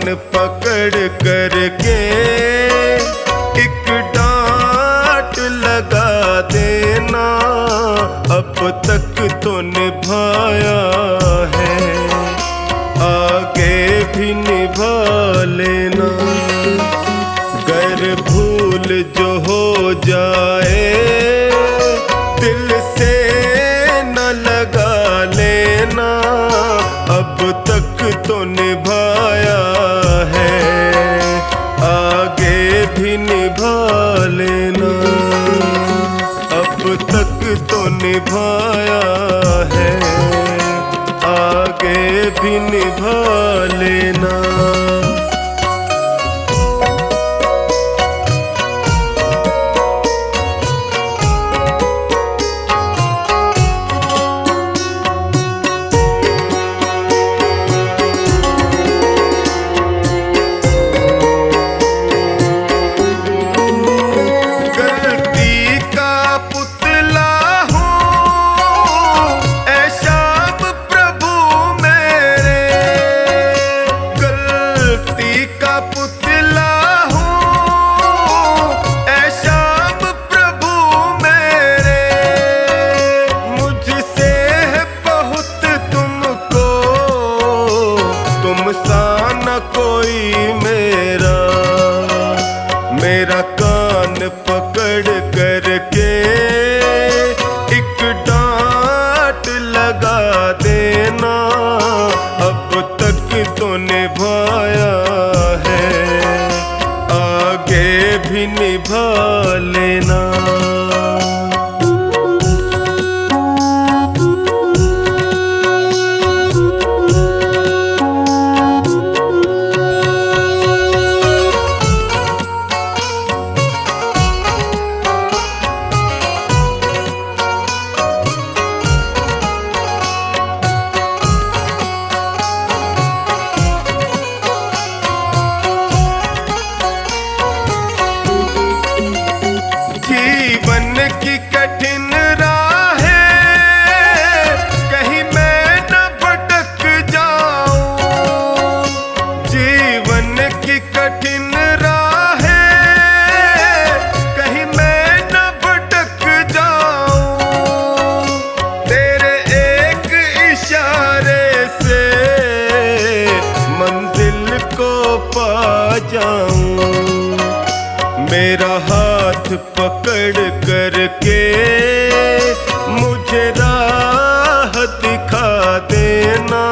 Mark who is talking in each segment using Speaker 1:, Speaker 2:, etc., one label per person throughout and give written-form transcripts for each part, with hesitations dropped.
Speaker 1: पकड़ करके एक डांट लगा देना, अब तक तो निभाया है, आगे भी निभा लेना। गर भूल जो हो जाए दिल से न लगा लेना, अब तक तो निभाया है, आगे भी निभा लेना। अब तक तो निभाया है, आगे भी निभा लेना। मेरा कान पकड़ करके एक डांट लगा देना, अब तक तो निभाया है, आगे भी निभा लेना। जीवन की कठिन राहें कहीं मैं न भटक जाऊं, जीवन की कठिन राहें कहीं मैं न भटक जाऊं, तेरे एक इशारे से मंजिल को पा जाऊं। मेरा हाथ पकड़ करके मुझे राह दिखा देना,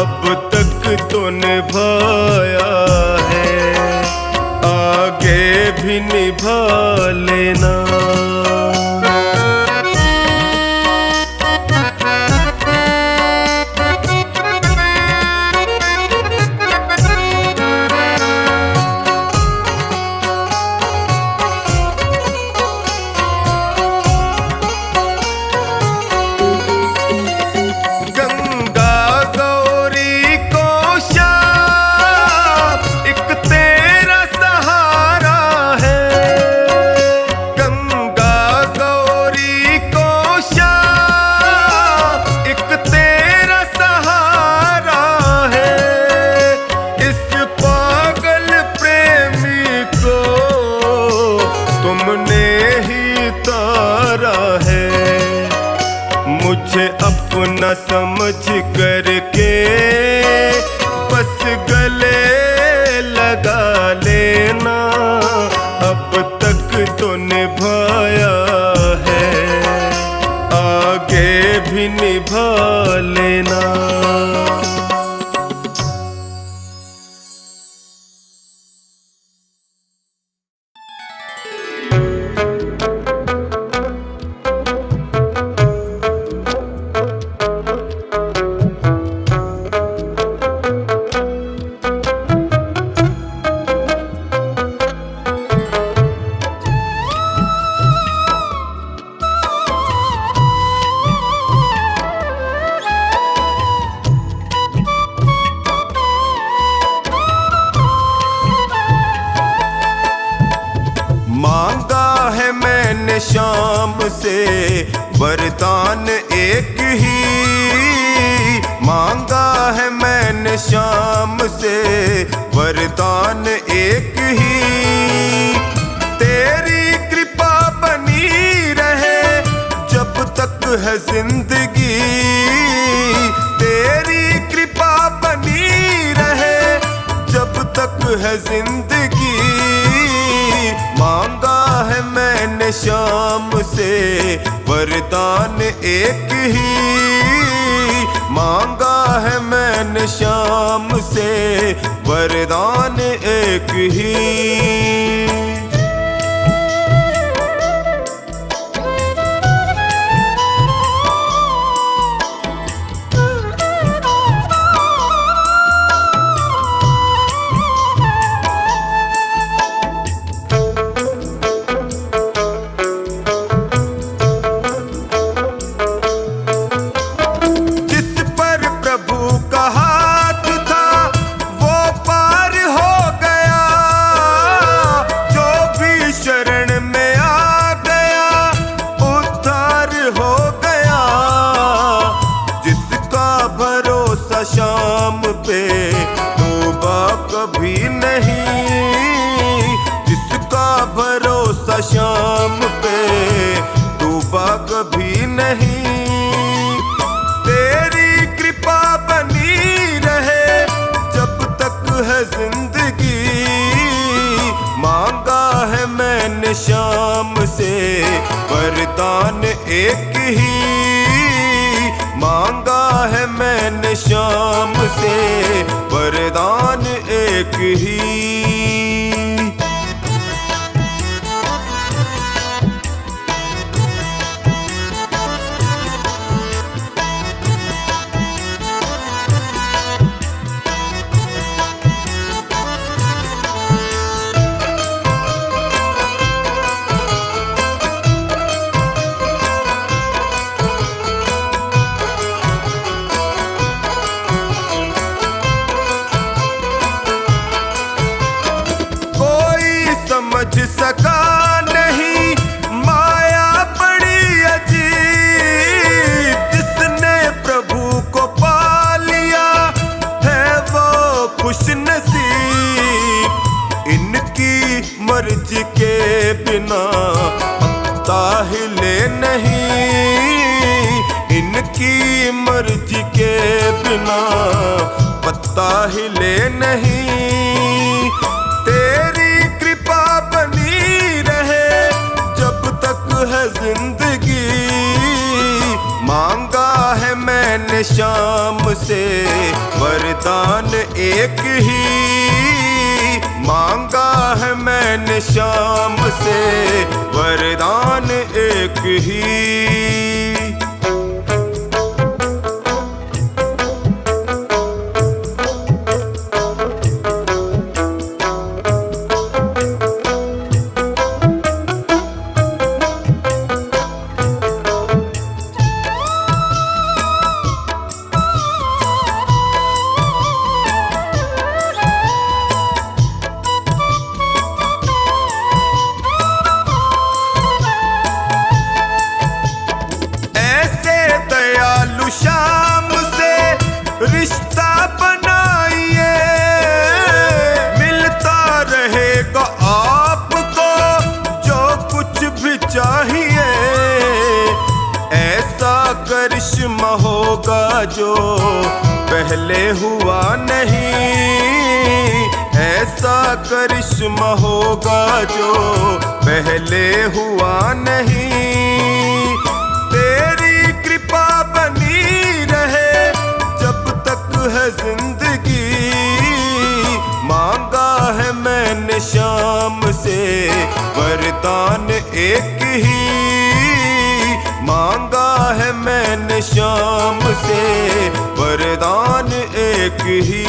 Speaker 1: अब तक तो निभाया है, आगे भी निभा लेना। मुझे अपना समझ करके बस गले लगा लेना, अब तक तो निभाया है, आगे भी निभा लेना। शाम से वरदान एक ही मांगा है मैंने, श्याम से वरदान एक ही। तेरी कृपा बनी रहे जब तक है जिंदगी, तेरी कृपा बनी रहे जब तक है जिंदगी। मांगा है मैंने श्याम से वरदान एक ही, मांगा है मैंने श्याम से वरदान एक ही। श्याम पे डूबा कभी नहीं, जिसका भरोसा श्याम पे डूबा कभी नहीं। तेरी कृपा बनी रहे जब तक है जिंदगी। मांगा है मैंने श्याम से वरदान एक ही, मांगा है मैंने श्याम से वरदान एक ही। समझ सका नहीं माया बड़ी अजीब, जिसने प्रभु को पा लिया है वो खुश नसीब। इनकी मर्जी के बिना पत्ता हिले नहीं, इनकी मर्जी के बिना पत्ता हिले नहीं। तेरी कृपा बनी रहे जब तक है जिंदगी। मांगा है मैंने श्याम से वरदान एक ही, मांगा है मैंने श्याम से वरदान एक ही। श्याम से रिश्ता बनाइए, मिलता रहेगा आपको जो कुछ भी चाहिए। ऐसा करिश्मा होगा जो पहले हुआ नहीं, ऐसा करिश्मा होगा जो पहले हुआ नहीं। तेरी कृपा बनी रहे जब तक है जिंदगी। मांगा है मैंने श्याम से वरदान एक ही, मांगा है मैंने श्याम से वरदान एक ही।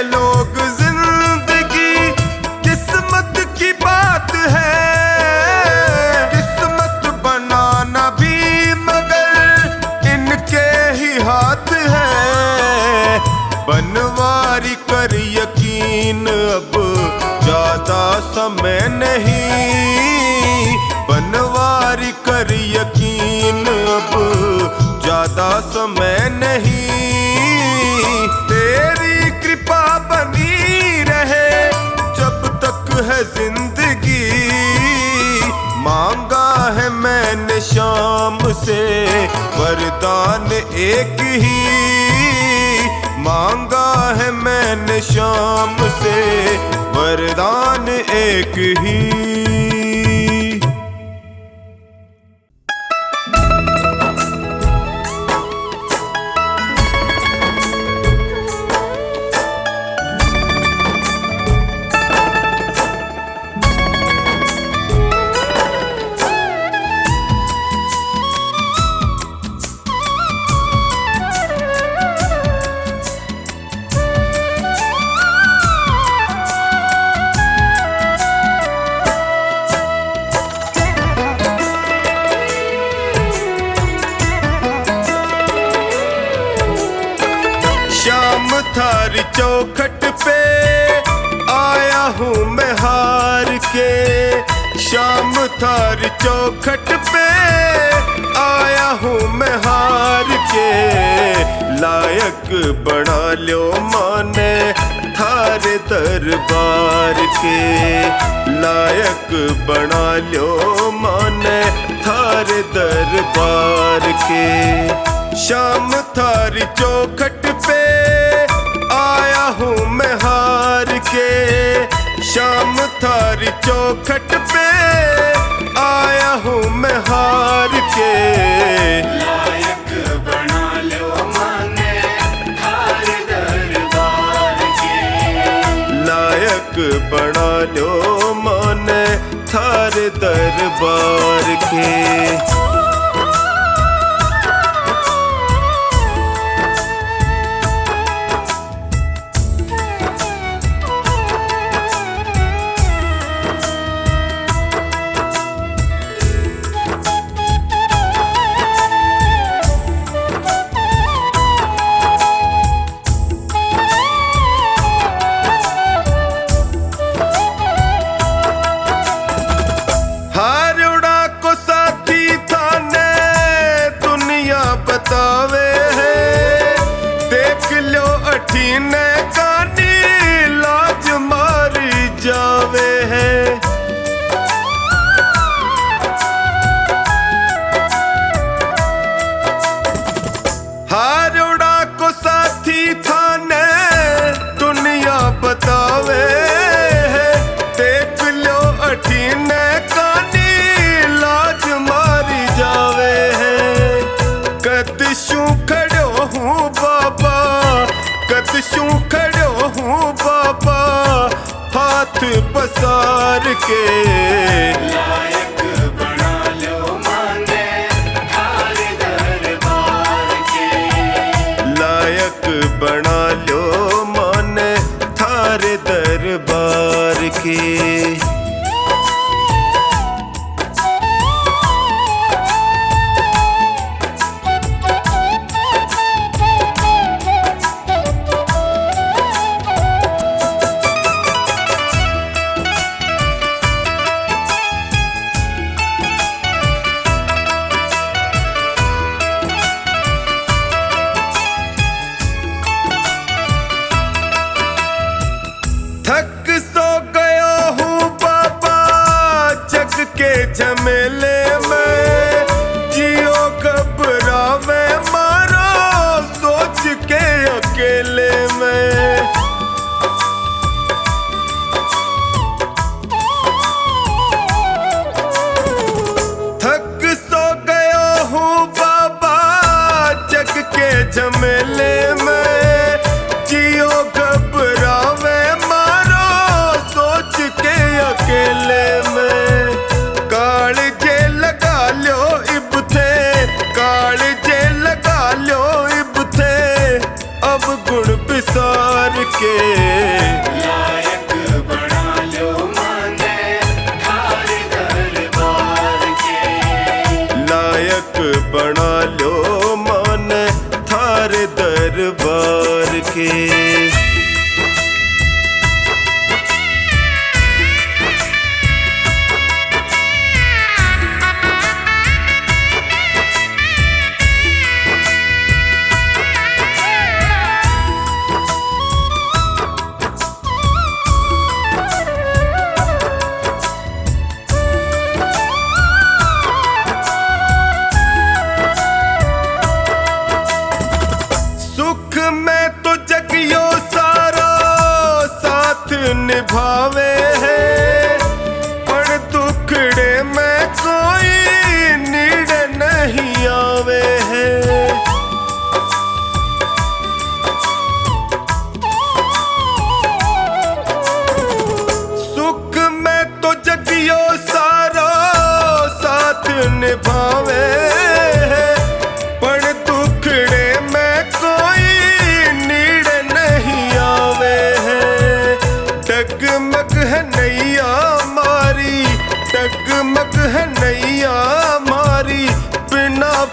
Speaker 1: लोग जिंदगी किस्मत की बात है, समय नहीं, तेरी कृपा बनी रहे जब तक है जिंदगी। मांगा है मैंने शाम से वरदान एक ही, मांगा है मैंने शाम से वरदान एक ही। शाम थारी चौखट पे आया हूँ मैं हार के, शाम थारी चौखट पे आया हूँ मैं हार के। लायक बना लो माने थारे दरबार के, लायक बना लो माने थारे दरबार के। शाम थारी चौखट पे आया हूँ मैं हार के, शाम थारी चौखट पे आया हूँ मैं हार के।
Speaker 2: लायक बना लो माने थारे दरबार के,
Speaker 1: लायक बना लो माने थारे दरबार के। बतावे है देख लो अठीने कानी लाज मारी जावे है। हारोड़ा को साथी थाने दुनिया बतावे है देख लो अठीने कानी लाज मारी जावे है। कदशू खड़ो हूँ बाबा, कदशू खड़ो हूँ बाबा हाथ पसार के।
Speaker 2: लायक बना लो माने थारे दरबार के,
Speaker 1: लायक बना लो माने थारे दरबार के। थक सो गया हूँ बाबा जग के झमेले में, जियो घबरावे मारो सोच के अकेले में। थक सो गया हूँ बाबा जग के झमेले में, जियो घबरावे मारो सोच के अकेले में। काल जे लगा लो इब थे, काल जे लगा लो इब थे अब गुण बिसार के।
Speaker 2: लायक बना लो माने थारे दरबार के,
Speaker 1: लायक बना लो माने थारे दरबार के।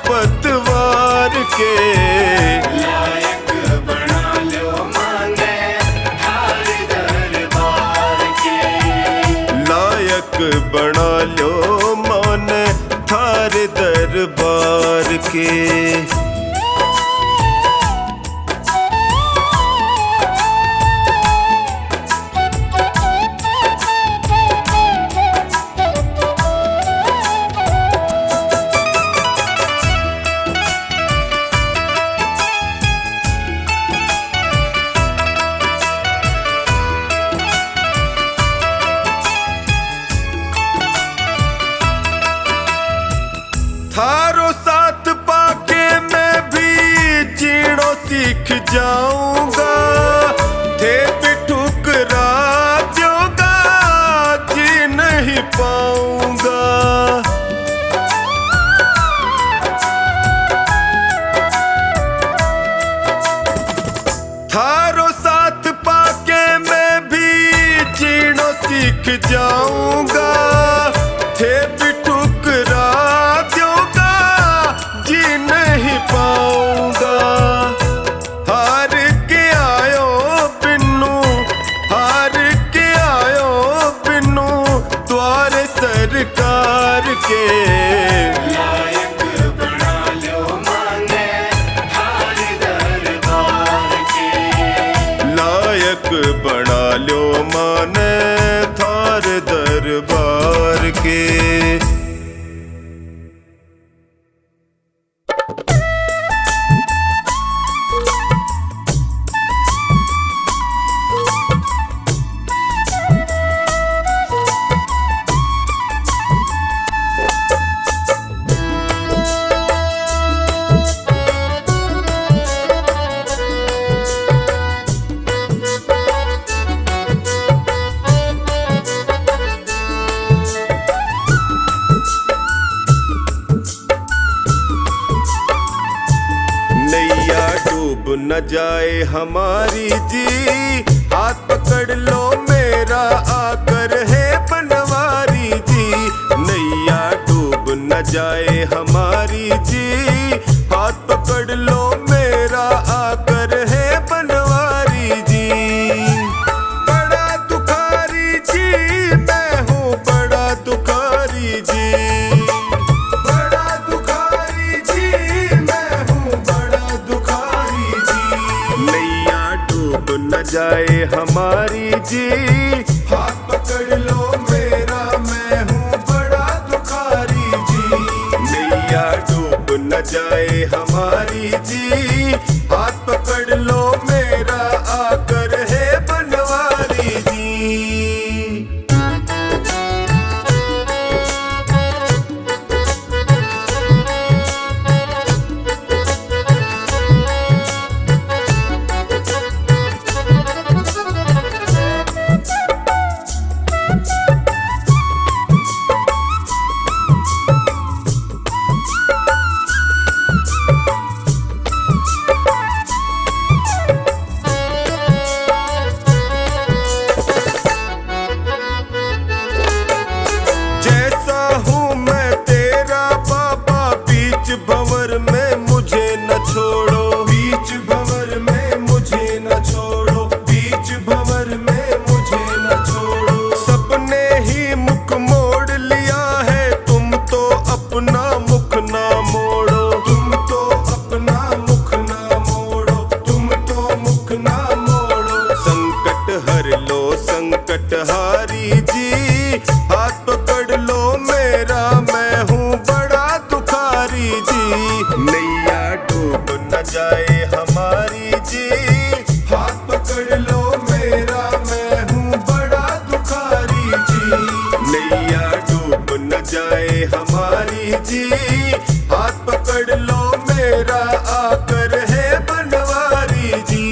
Speaker 1: पतवार के।
Speaker 2: लायक बना लो माने थार दरबार के।
Speaker 1: लायक बना लो माने थार दरबार के। थारो साथ पाके मैं भी जीणो सीख जाऊंगा। थे भी ठुकरा दूंगा जी नहीं पाऊंगा। थारो साथ पाके मैं भी जीणो सीख जाऊंगा। थे भी ठुकरा दूंगा जी नहीं पाऊंगा। हार के आयो बिन्नू, हार के आयो बिन्नू द्वारे सरकार के।
Speaker 2: लायक बना लो माने थार दरबार के।
Speaker 1: लायक बना लो माने थार दरबार के। नैया डूब न जाए हमारी जी, हाथ पकड़ लो मेरा आकर है बनवारी जी। नैया डूब न जाए हमारी जी, हाथ पकड़ लो मेरा आकर है बनवारी जी। बड़ा दुखारी जी मैं हूँ, बड़ा दुखारी जी। बड़ा दुखारी जी मैं हूँ, बड़ा दुखारी जी। नैया डूब न जाए हमारी जी, हाथ पकड़ लो मेरा मैं हूँ बड़ा दुखारी जी। नैया डूब न जाए हमारी जी, हाथ पकड़ लो मेरा आकर है बनवारी जी। जैसा हूँ मैं तेरा बाबा, बीच भंवर में मुझे न छोड़ो। बीच भंवर में मुझे न छोड़ो, बीच भंवर में मुझे न छोड़ो। सबने ही मुख मोड़ लिया है, तुम तो अपना मुख ना मोड़ो। तुम तो अपना मुख ना मोड़ो, तुम तो मुख ना मोड़ो। संकट हर लो संकट हारी जी, हाथ पकड़ लो मेरा मैं हूँ बड़ा दुखारी जी। नैया डूब न जाए हमारी जी, हाथ पकड़ लो मेरा मैं हूँ बड़ा दुखारी जी। नैया डूब न जाए हमारी जी, हाथ पकड़ लो मेरा आकर है बनवारी जी।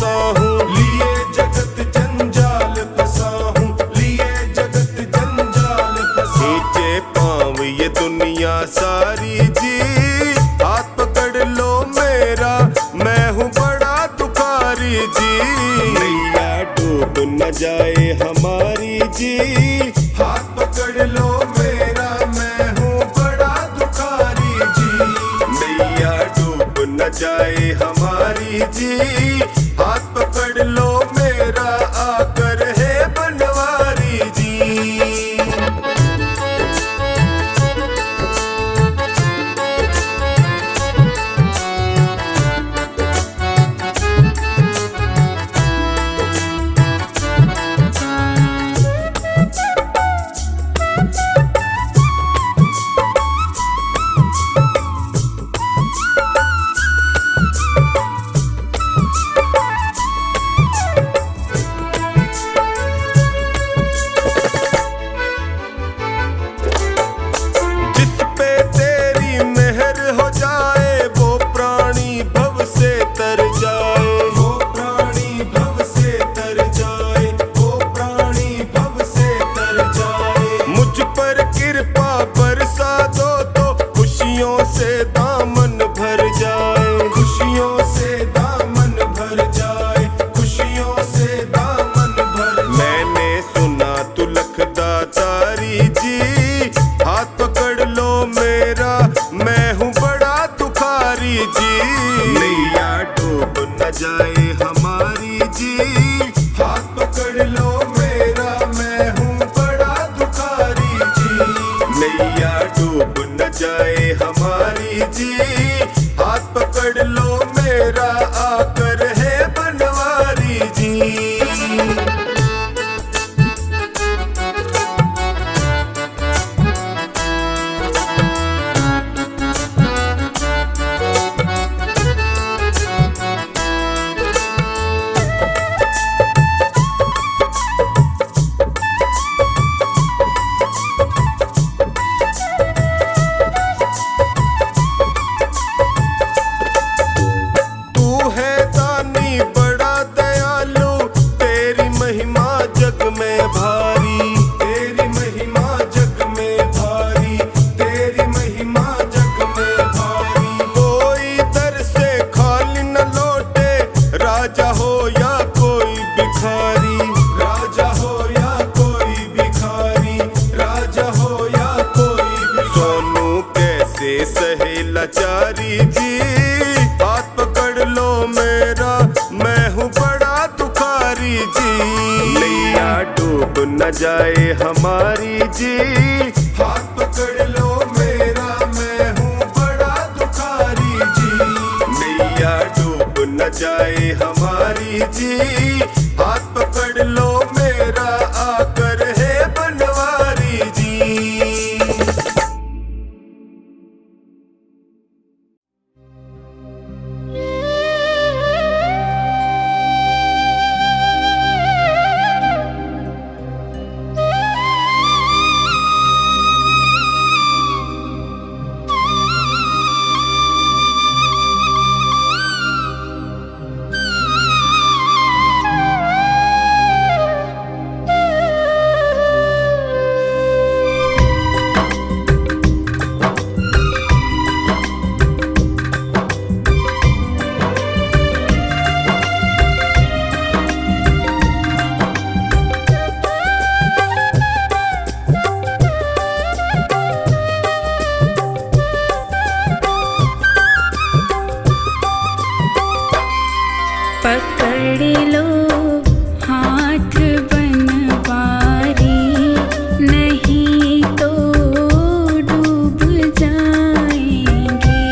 Speaker 1: फंसा हूँ, लिए जगत जंजाल फंसा हूँ, लिए जगत जंजाल फंसा। नीचे पाँव ये दुनिया सारी जी, हाथ पकड़ लो मेरा, मैं हूँ बड़ा दुखारी जी। नैया डूब न जाए हमारी जी, हाथ पकड़ लो मेरा, मैं हूँ बड़ा दुखारी जी। नैया डूब न जाए हमारी जी, हाथ पकड़ लो मेरा, आकर है बनवारी जी। जिस पे तेरी मेहर हो जाए, वो प्राणी भव से तर जाए, वो प्राणी भव से तर जाए, वो प्राणी भव से तर जाए। मुझ पर कृपा बरसा दो तो खुशियों से दामन भर जाए, खुशियों से दामन भर जाए, खुशियों से दामन भर जाए। मैंने सुना तू लखदातारी जी, हाथ पकड़ लो मेरा, मैं हूँ बड़ा दुखारी जी। नैया डूब न जाए हमारी जी, हाथ पकड़ लो मेरा, मैं हूँ बड़ा दुखारी जी। नैया डूब न जाए हमारी जी, हाथ पकड़ लो मेरा, आकर है बनवारी जी। तू है दानी बड़ा दयालु, तेरी महिमा जग में भारी, तेरी महिमा जग में भारी, तेरी महिमा जग में भारी। कोई दर से खाली न लौटे, राजा हो या कोई भिखारी, राजा हो या कोई भिखारी, राजा हो या कोई भिखारी। सोनू कैसे सहे लाचारी जी, हाथ पकड़ लो मेरा, मैं हूँ बड़ा दुखारी जी। नैया डूब न जाए हमारी जी, हाथ पकड़ लो मेरा, मैं हूँ बड़ा दुखारी जी। नैया डूब न जाए हमारी जी, हाथ पकड़ लो मेरा, आकर है बनवारी जी।
Speaker 3: पकड़ लो हाथ बनवारी, नहीं तो डूब जाएंगे।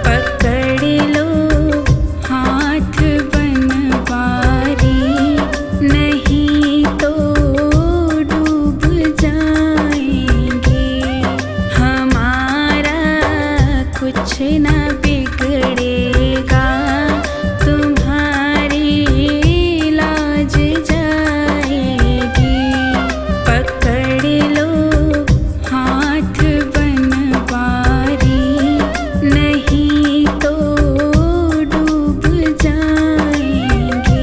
Speaker 3: पकड़ लो हाथ बनवारी, नहीं तो डूब जाएंगे। हमारा कुछ न बिगड़ेगा, तुम्हारी लाज जाएगी। पकड़ लो हाथ बनवारी, नहीं तो डूब जाएंगे।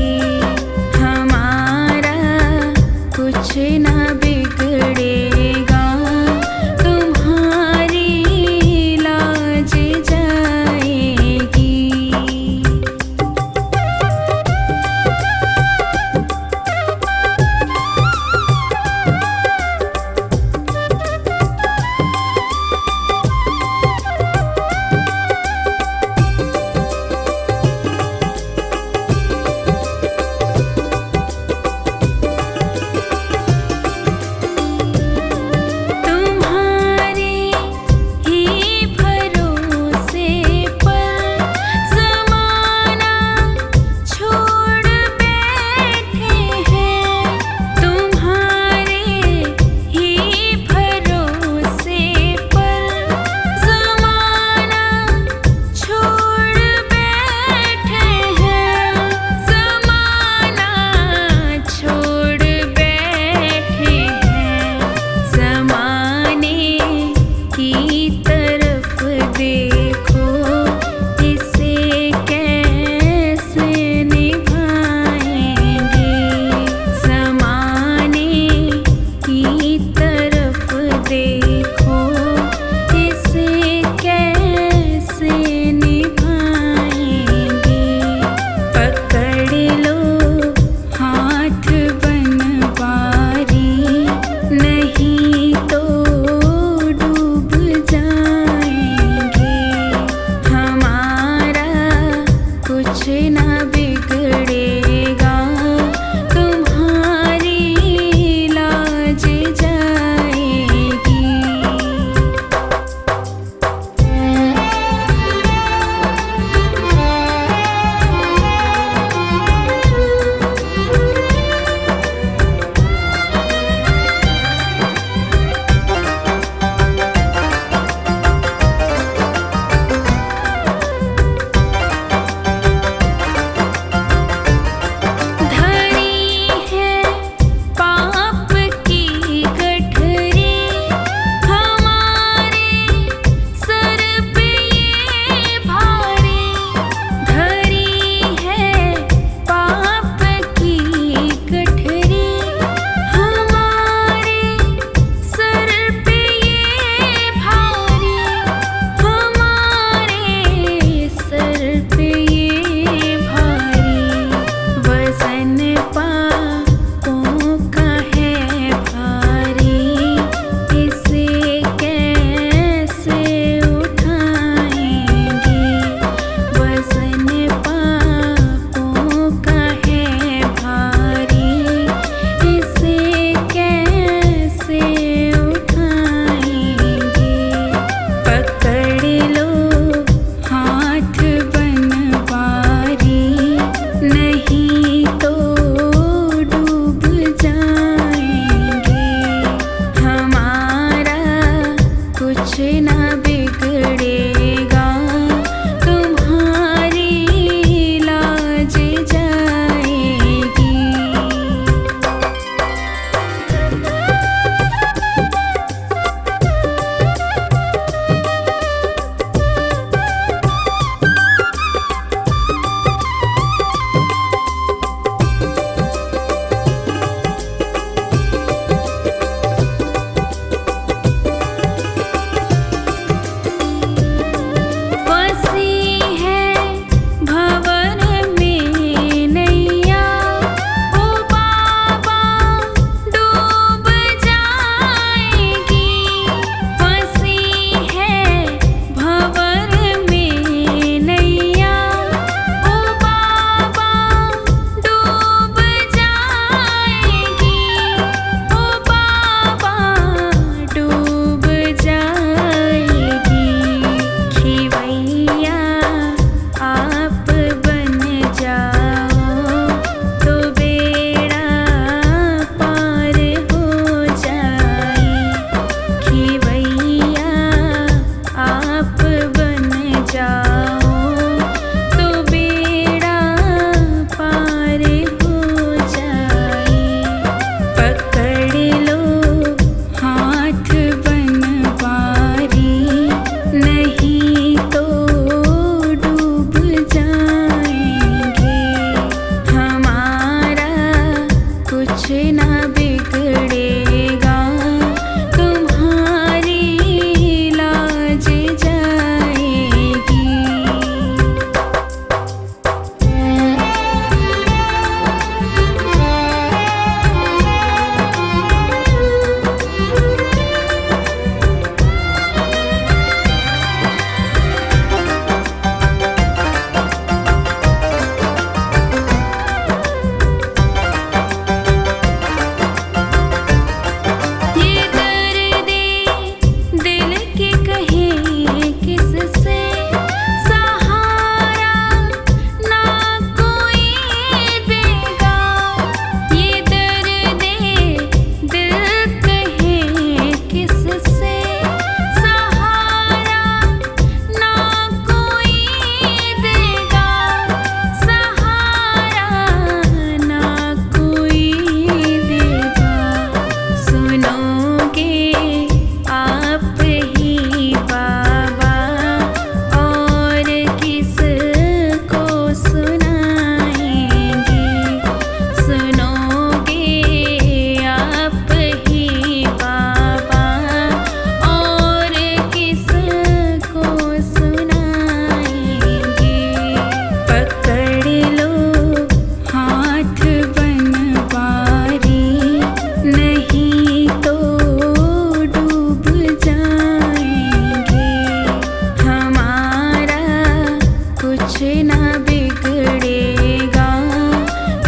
Speaker 3: ना बिगड़ेगा,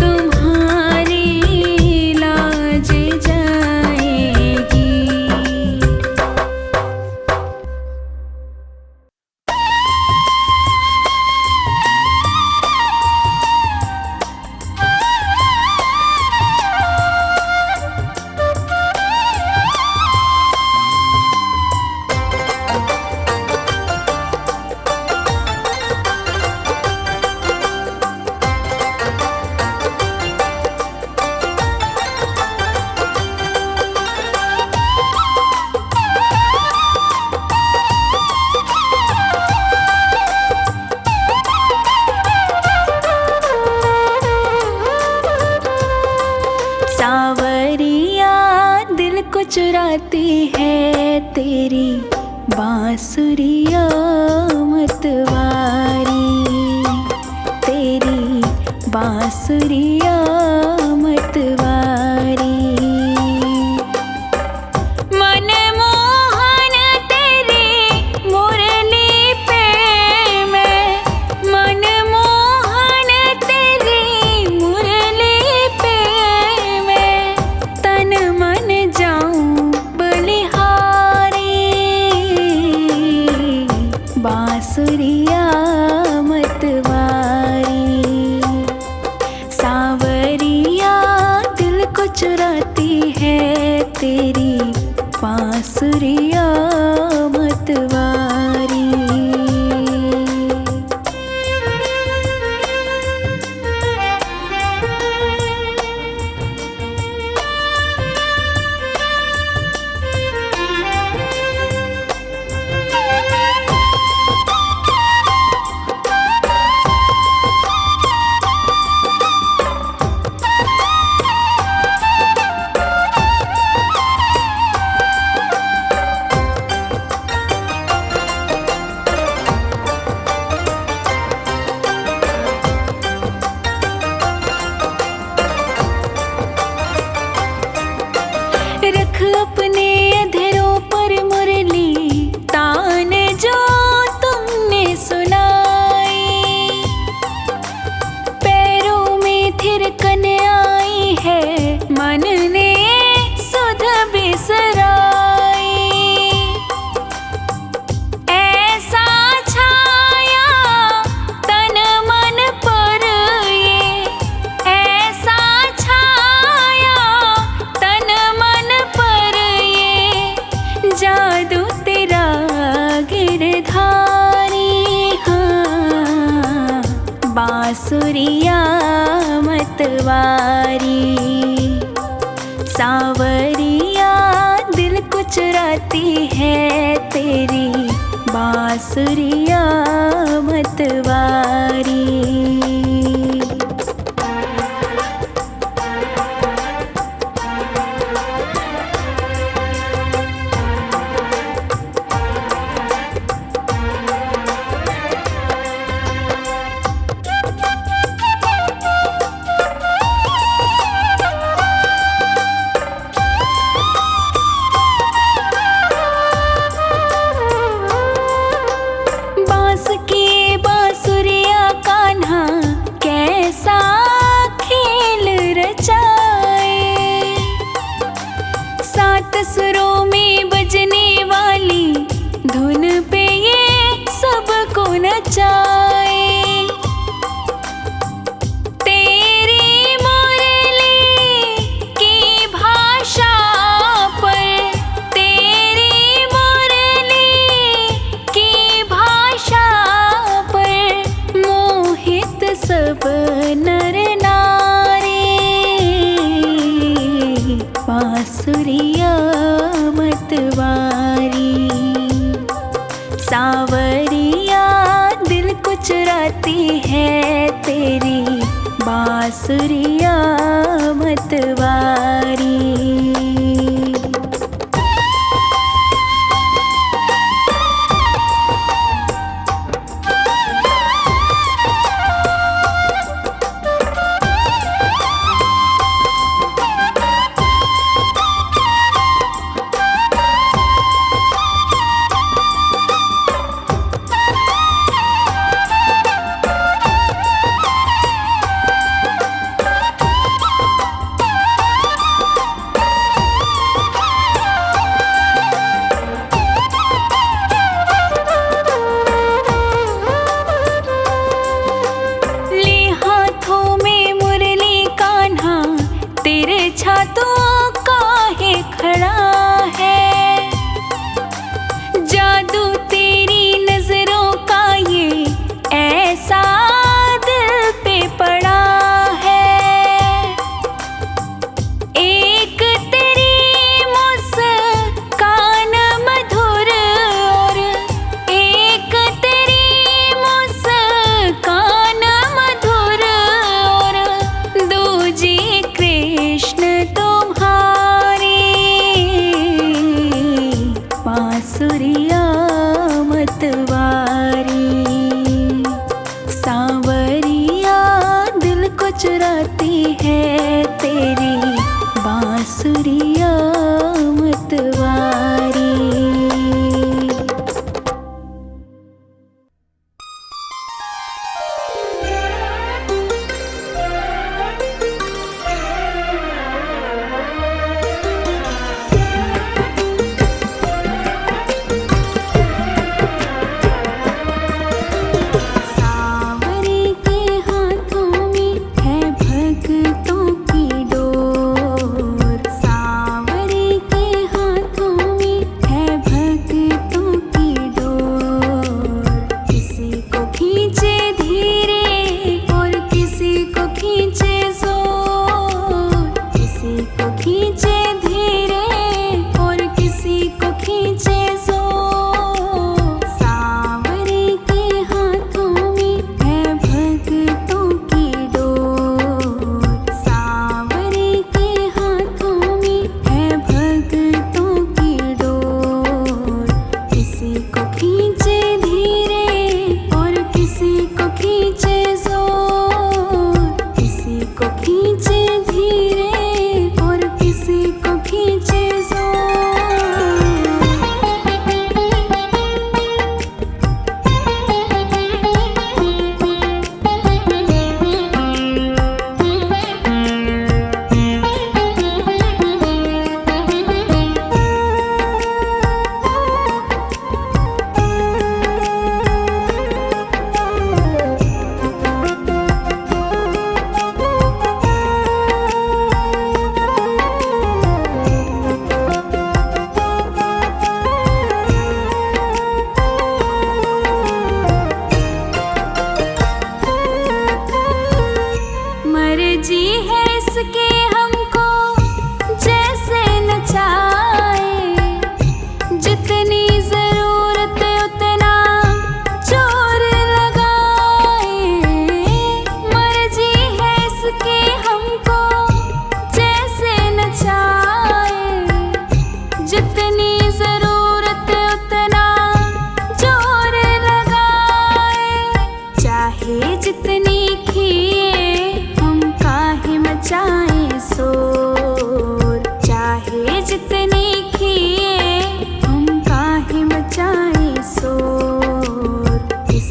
Speaker 3: तुम्हारी लाज जाएगी। सावरिया दिल को चुराती है तेरी बांसुरिया मतवारी, तेरी बांसुरिया मतवारी। मनमोहन तेरी मुरली पे मैं, मनमोहन तेरी मुरली पे मैं तन मन जाऊं बलिहारी, बांसुरिया मतवारी। सावरिया दिल को चुराती है तेरी बांसुरिया मतवारी। रख अपने अधरों पर मुरली तान जो तुमने सुनाई, पैरों में थिरकन आई है मन ने सुध बिसराई। ऐसा छाया तन मन पर ये, ऐसा छाया तन मन पर ये जादू तेरा गिरधारी। हाँ, बांसुरिया मतवारी। सावरिया दिल को चुराती है तेरी बांसुरिया मतवारी। बांस की बांसुरिया कान्हा कैसा खेल रचाए, सात सुरों में बजने वाली धुन पे ये सबको नचाए। तेरी मुरली की भाषा पर, तेरी मुरली की भाषा पर मोहित सब नर नारी, बांसुरिया मतवारी। सावरिया दिल को चुराती है तेरी बांसुरिया मतवारी।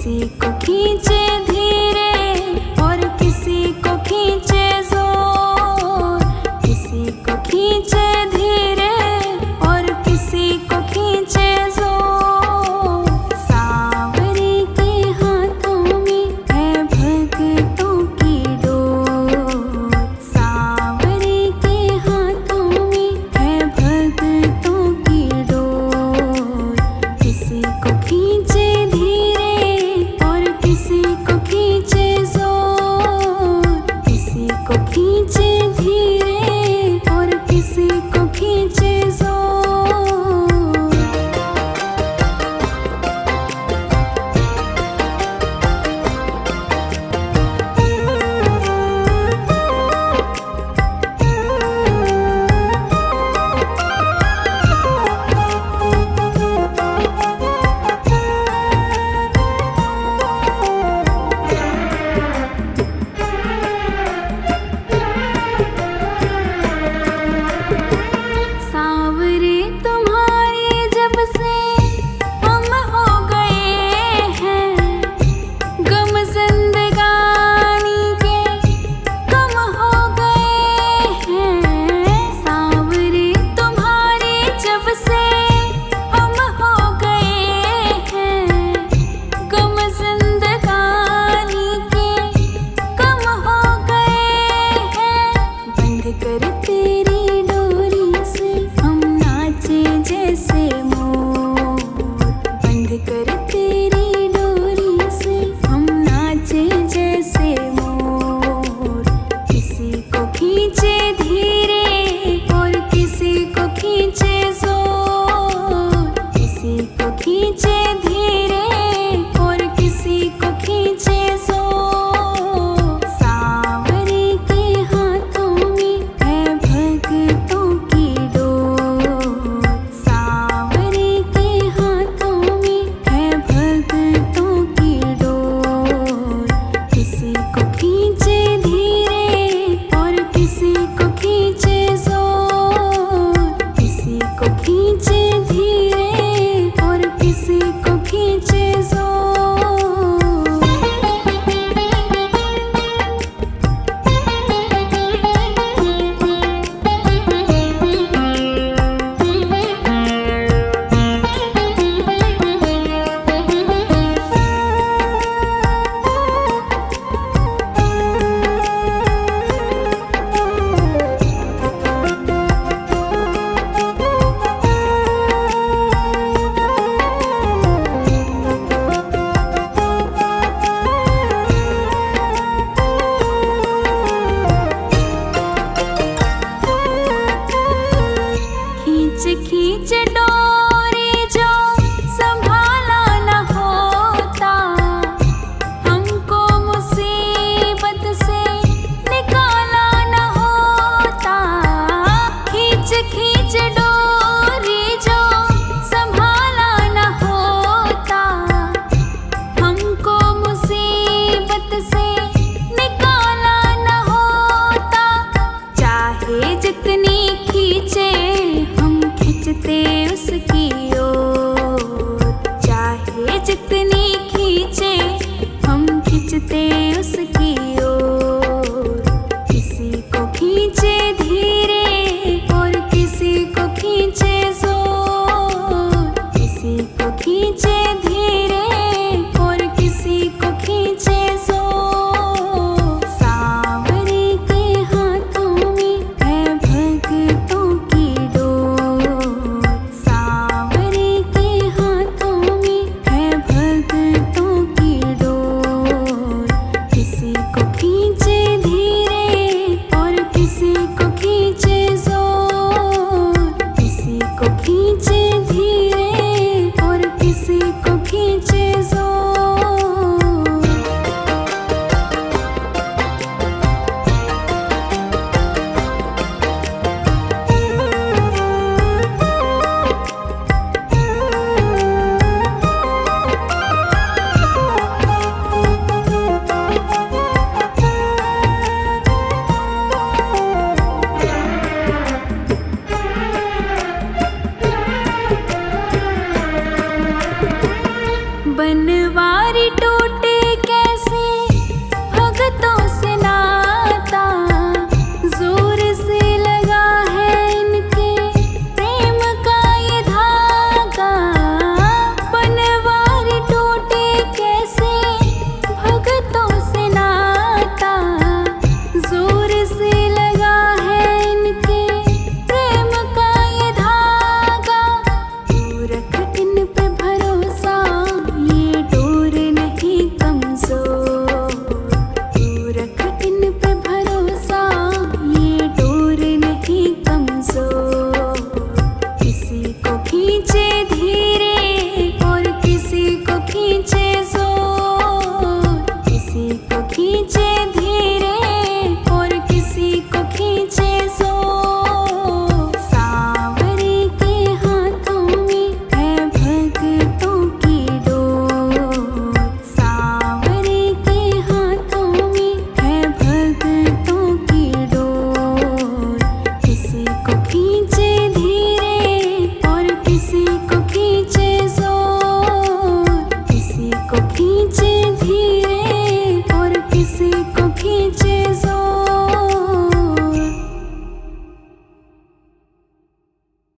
Speaker 3: किसी को खींचे धीरे और किसी को खींचे जोर, किसी को खींचे धीरे और किसी को खींचे जोर। सांवरे के हाथों में है भक्तों की डोर, सांवरे के हाथों में है भक्तों की डोर। किसी को खींचे धीरे और किसी को खींचे जोर, किसी को खींचे धीरे और किसी को खींचे जोर। सांवरे तुम्हारे जब से हम हो गए हैं, गम जिंदगानी के कम हो गए हैं। सांवरे तुम्हारे जब से हम हो गए हैं, गम जिंदगानी के कम हो गए हैं। बंद कर तेरी डोरी से हम नाचे जैसे मोर, बंद कर तेरी डोरी से हम नाचे जैसे मोर। किसी को खींचे धीरे और किसी को खींचे जोर, किसी को खींचे धीरे और किसी को खींचे जोर। सांवरे के हाथों में है भक्तों की डोर, सांवरे के हाथों में है भक्तों की डोर। किसी को खींचे धीरे और किसी को खींचे जोर, किसी को खींचे धीरे और किसी को खींचे जोर। खींच खींच डोरी जो संभाला न होता, हमको मुसीबत से निकाला न होता। खींच खींच डोरी जो संभाला न होता, हमको मुसीबत से निकाला न होता। चाहे जितनी खींचे हम खींचते उसकी ओर, चाहे जितनी खींचे हम खींचते